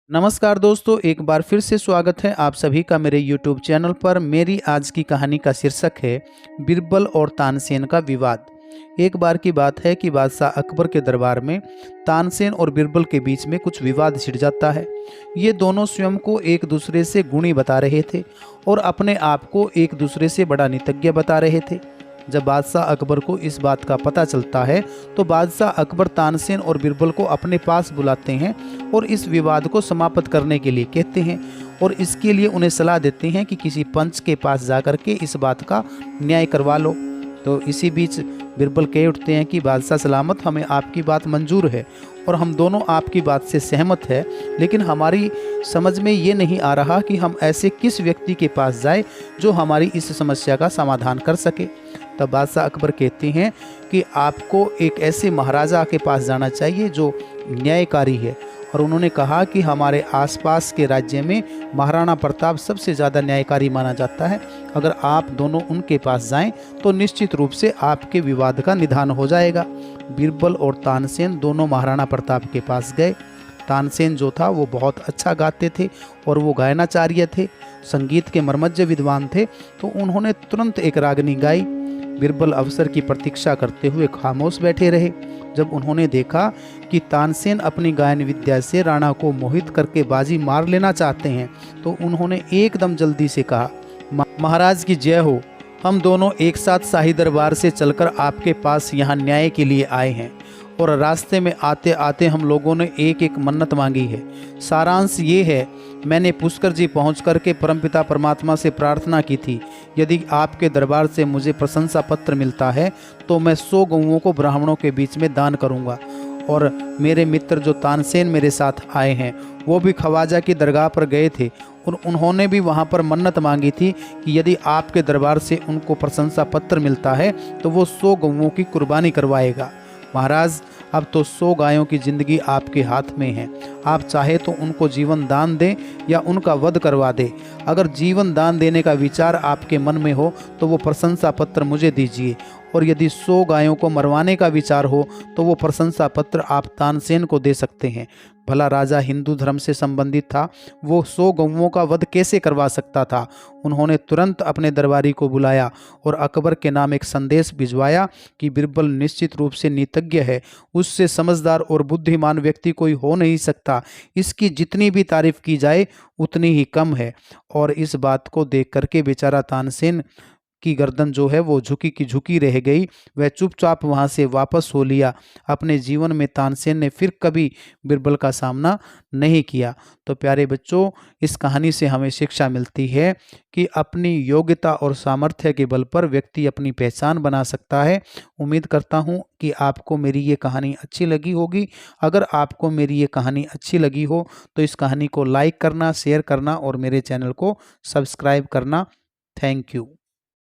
नमस्कार दोस्तों, एक बार फिर से स्वागत है आप सभी का मेरे YouTube चैनल पर। मेरी आज की कहानी का शीर्षक है बीरबल और तानसेन का विवाद। एक बार की बात है कि बादशाह अकबर के दरबार में तानसेन और बीरबल के बीच में कुछ विवाद छिड़ जाता है। ये दोनों स्वयं को एक दूसरे से गुणी बता रहे थे और अपने आप को एक दूसरे से बड़ा नितज्ञ बता रहे थे। जब बादशाह अकबर को इस बात का पता चलता है तो बादशाह अकबर तानसेन और बीरबल को अपने पास बुलाते हैं और इस विवाद को समाप्त करने के लिए कहते हैं और इसके लिए उन्हें सलाह देते हैं कि किसी पंच के पास जाकर के इस बात का न्याय करवा लो। तो इसी बीच बीरबल कह उठते हैं कि बादशाह सलामत, हमें आपकी बात मंजूर है और हम दोनों आपकी बात से सहमत है, लेकिन हमारी समझ में ये नहीं आ रहा कि हम ऐसे किस व्यक्ति के पास जाए जो हमारी इस समस्या का समाधान कर सके। तब बादशाह अकबर कहते हैं कि आपको एक ऐसे महाराजा के पास जाना चाहिए जो न्यायकारी है, और उन्होंने कहा कि हमारे आसपास के राज्य में महाराणा प्रताप सबसे ज़्यादा न्यायकारी माना जाता है। अगर आप दोनों उनके पास जाएं तो निश्चित रूप से आपके विवाद का निदान हो जाएगा। बीरबल और तानसेन दोनों महाराणा प्रताप के पास गए। तानसेन जो था वो बहुत अच्छा गाते थे और वो गायनाचार्य थे, संगीत के मर्मज्ञ विद्वान थे, तो उन्होंने तुरंत एक रागनी गाई। बीरबल अवसर की प्रतीक्षा करते हुए खामोश बैठे रहे। जब उन्होंने देखा कि तानसेन अपनी गायन विद्या से राणा को मोहित करके बाजी मार लेना चाहते हैं तो उन्होंने एकदम जल्दी से कहा, महाराज की जय हो, हम दोनों एक साथ शाही दरबार से चलकर आपके पास यहाँ न्याय के लिए आए हैं और रास्ते में आते आते हम लोगों ने एक एक मन्नत मांगी है। सारांश ये है, मैंने पुष्कर जी पहुँच करके परमपिता परमात्मा से प्रार्थना की थी, यदि आपके दरबार से मुझे प्रशंसा पत्र मिलता है तो मैं 100 गऊओं को ब्राह्मणों के बीच में दान करूँगा। और मेरे मित्र जो तानसेन मेरे साथ आए हैं वो भी ख्वाजा की दरगाह पर गए थे और उन्होंने भी वहाँ पर मन्नत मांगी थी कि यदि आपके दरबार से उनको प्रशंसा पत्र मिलता है तो वो 100 गऊओं की कुर्बानी करवाएगा। महाराज, अब तो 100 गायों की जिंदगी आपके हाथ में है, आप चाहे तो उनको जीवन दान दें या उनका वध करवा दें। अगर जीवन दान देने का विचार आपके मन में हो तो वो प्रशंसा पत्र मुझे दीजिए, और यदि 100 गायों को मरवाने का विचार हो तो वो प्रशंसा पत्र आप तानसेन को दे सकते हैं। भला राजा हिंदू धर्म से संबंधित था, वो 100 गऊओं का वध कैसे करवा सकता था। उन्होंने तुरंत अपने दरबारी को बुलाया और अकबर के नाम एक संदेश भिजवाया कि बीरबल निश्चित रूप से नीतज्ञ है, उससे समझदार और बुद्धिमान व्यक्ति कोई हो नहीं सकता, इसकी जितनी भी तारीफ की जाए उतनी ही कम है। और इस बात को देख करके बेचारा तानसेन की गर्दन जो है वो झुकी की झुकी रह गई। वह चुपचाप वहां से वापस हो लिया। अपने जीवन में तानसेन ने फिर कभी बीरबल का सामना नहीं किया। तो प्यारे बच्चों, इस कहानी से हमें शिक्षा मिलती है कि अपनी योग्यता और सामर्थ्य के बल पर व्यक्ति अपनी पहचान बना सकता है। उम्मीद करता हूँ कि आपको मेरी ये कहानी अच्छी लगी होगी। अगर आपको मेरी ये कहानी अच्छी लगी हो तो इस कहानी को लाइक करना, शेयर करना और मेरे चैनल को सब्सक्राइब करना। Thank you.